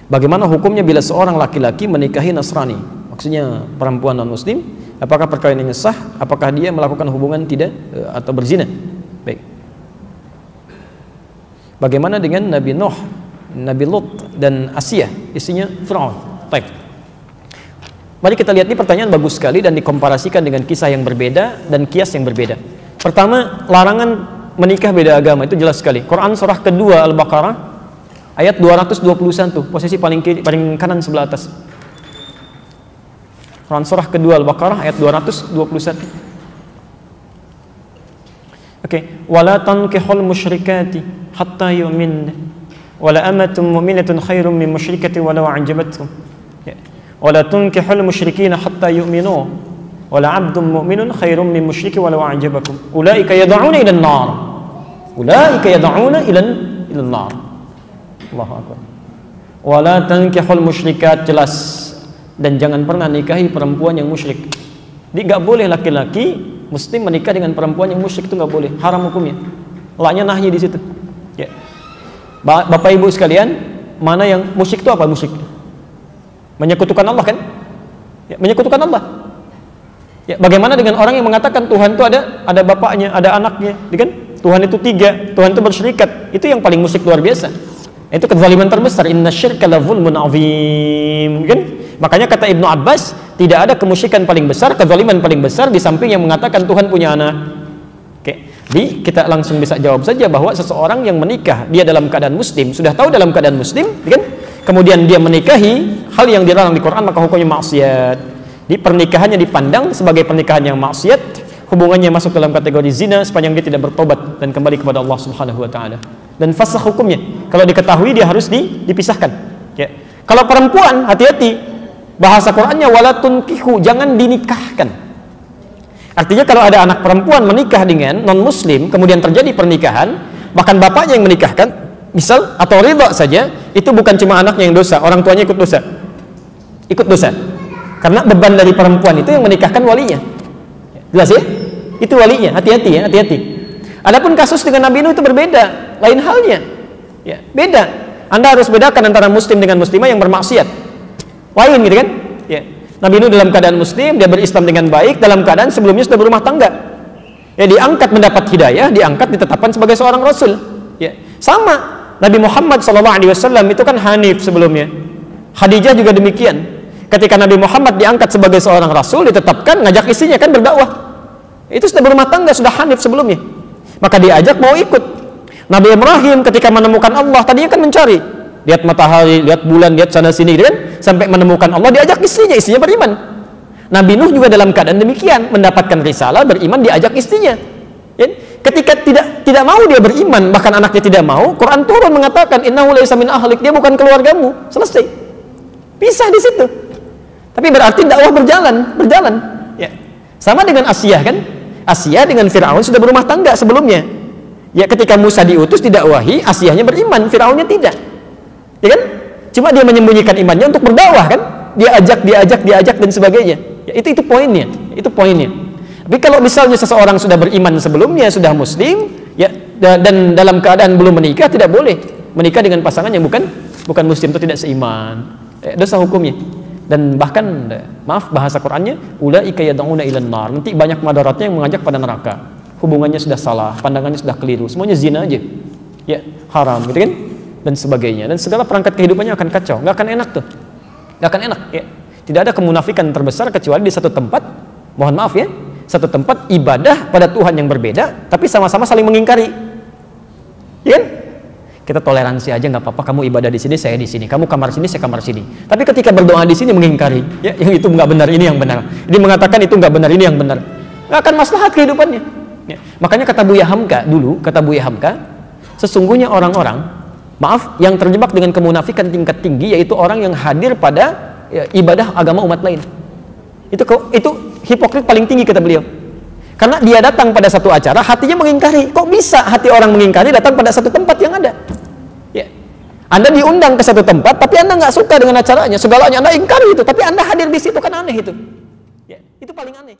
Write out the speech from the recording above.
Bagaimana hukumnya bila seorang laki-laki menikahi Nasrani? Maksudnya perempuan non-muslim, apakah perkawinannya sah? Apakah dia melakukan hubungan tidak atau berzina? Baik. Bagaimana dengan Nabi Nuh, Nabi Lut dan Asiyah, istrinya Fir'aun? Baik. Mari kita lihat, ini pertanyaan bagus sekali dan dikomparasikan dengan kisah yang berbeda dan kias yang berbeda. Pertama, larangan menikah beda agama itu jelas sekali. Quran surah kedua Al-Baqarah ayat 221, posisi paling kiri, paling kanan sebelah atas. Quran surah kedua Al-Baqarah ayat 221. Oke, wala tankihul musyrikati hatta yu'min wala amatun mu'minatun khairum min musyrikati walau a'jabatkum. Wala tunkihul musyrikina hatta yu'minu wala 'abdun mu'minun khairum min musyriki walau a'jabakum. Ulaika yad'una ila an-nar. Ulaika yad'una ila an-nar. Allahu akbar. Wala tankihul musyrikat, jelas, dan jangan pernah nikahi perempuan yang musyrik. Jadi enggak boleh laki-laki muslim menikah dengan perempuan yang musyrik, itu enggak boleh, haram hukumnya. Laknya nahyi di situ. Ya. Bapak Ibu sekalian, mana yang musyrik itu apa musyrik? Menyekutukan Allah kan? Ya, menyekutukan Allah. Ya, bagaimana dengan orang yang mengatakan Tuhan itu ada bapaknya, ada anaknya, kan? Tuhan itu tiga, Tuhan itu bersyirikat. Itu yang paling musyrik luar biasa. Itu kezaliman terbesar. Innasyirka la zulmun azim, kan? Makanya kata Ibnu Abbas, tidak ada kemusyrikan paling besar, kezaliman paling besar di samping yang mengatakan Tuhan punya anak. Oke. Jadi kita langsung bisa jawab saja bahwa seseorang yang menikah dia dalam keadaan muslim, sudah tahu dalam keadaan muslim, kan? Kemudian dia menikahi hal yang dilarang di Quran, maka hukumnya maksiat. Di pernikahannya dipandang sebagai pernikahan yang maksiat, hubungannya masuk dalam kategori zina sepanjang dia tidak bertobat dan kembali kepada Allah Subhanahu wa taala. Dan fasakh hukumnya. Kalau diketahui dia harus dipisahkan. Ya. Kalau perempuan, hati-hati. Bahasa Qur'annya wala tunkihu, jangan dinikahkan. Artinya kalau ada anak perempuan menikah dengan non-muslim, kemudian terjadi pernikahan, bahkan bapaknya yang menikahkan, misal, atau ridha saja, itu bukan cuma anaknya yang dosa, orang tuanya ikut dosa. Ikut dosa. Karena beban dari perempuan itu yang menikahkan walinya. Jelas ya? Itu walinya, hati-hati ya, hati-hati. Adapun kasus dengan Nabi Nuh itu berbeda, lain halnya. Ya, beda. Anda harus bedakan antara muslim dengan muslimah yang bermaksiat. Lain gitu kan? Ya. Nabi Nuh dalam keadaan muslim, dia berislam dengan baik, dalam keadaan sebelumnya sudah berumah tangga. Ya, diangkat mendapat hidayah, diangkat ditetapkan sebagai seorang rasul. Ya. Sama, Nabi Muhammad SAW itu kan hanif sebelumnya. Khadijah juga demikian. Ketika Nabi Muhammad diangkat sebagai seorang rasul, ditetapkan, ngajak istrinya kan berdakwah. Itu sudah berumah tangga, sudah hanif sebelumnya. Maka diajak mau ikut. Nabi Ibrahim ketika menemukan Allah, tadinya kan mencari, lihat matahari, lihat bulan, lihat sana sini gitu kan, sampai menemukan Allah, diajak istrinya beriman. Nabi Nuh juga dalam keadaan demikian, mendapatkan risalah, beriman, diajak istrinya. Ya? Ketika tidak mau dia beriman, bahkan anaknya tidak mau, Quran turun mengatakan innahu laysa min ahlik, dia bukan keluargamu. Selesai. Pisah di situ. Tapi berarti dakwah berjalan. Ya. Sama dengan Asiyah kan? Asiyah dengan Fir'aun sudah berumah tangga sebelumnya. Ya, ketika Musa diutus didakwahi, Asiyahnya beriman, Fir'aunnya tidak. Ya kan? Cuma dia menyembunyikan imannya untuk berdakwah kan? Dia ajak dan sebagainya. Ya, itu poinnya. Itu poinnya. Tapi kalau misalnya seseorang sudah beriman sebelumnya, sudah muslim, ya, dan dalam keadaan belum menikah, tidak boleh menikah dengan pasangan yang bukan muslim atau tidak seiman. Dosa hukumnya. Dan bahkan, maaf, bahasa Qur'annya ulaika yad'una ilan nar, nanti banyak madaratnya yang mengajak pada neraka. Hubungannya sudah salah, pandangannya sudah keliru, semuanya zina aja. Ya, haram gitu kan? Dan sebagainya. Dan segala perangkat kehidupannya akan kacau, nggak akan enak tuh. Nggak akan enak, ya. Tidak ada kemunafikan terbesar kecuali di satu tempat, mohon maaf ya, satu tempat ibadah pada Tuhan yang berbeda, tapi sama-sama saling mengingkari. Ya kan? Kita toleransi aja, nggak apa-apa, kamu ibadah di sini, saya di sini, kamu kamar sini, saya kamar sini. Tapi ketika berdoa di sini mengingkari, ya, yang itu nggak benar, ini yang benar. Dia mengatakan itu nggak benar, ini yang benar. Nggak akan maslahat kehidupannya. Ya. Makanya kata Buya Hamka dulu, sesungguhnya orang-orang, maaf, yang terjebak dengan kemunafikan tingkat tinggi, yaitu orang yang hadir pada ibadah agama umat lain. Itu hipokrit paling tinggi kata beliau. Karena dia datang pada satu acara, hatinya mengingkari. Kok bisa hati orang mengingkari datang pada satu tempat yang ada? Ya. Anda diundang ke satu tempat, tapi Anda nggak suka dengan acaranya, segalanya Anda ingkari itu, tapi Anda hadir di situ, kan aneh itu. Ya. Itu paling aneh.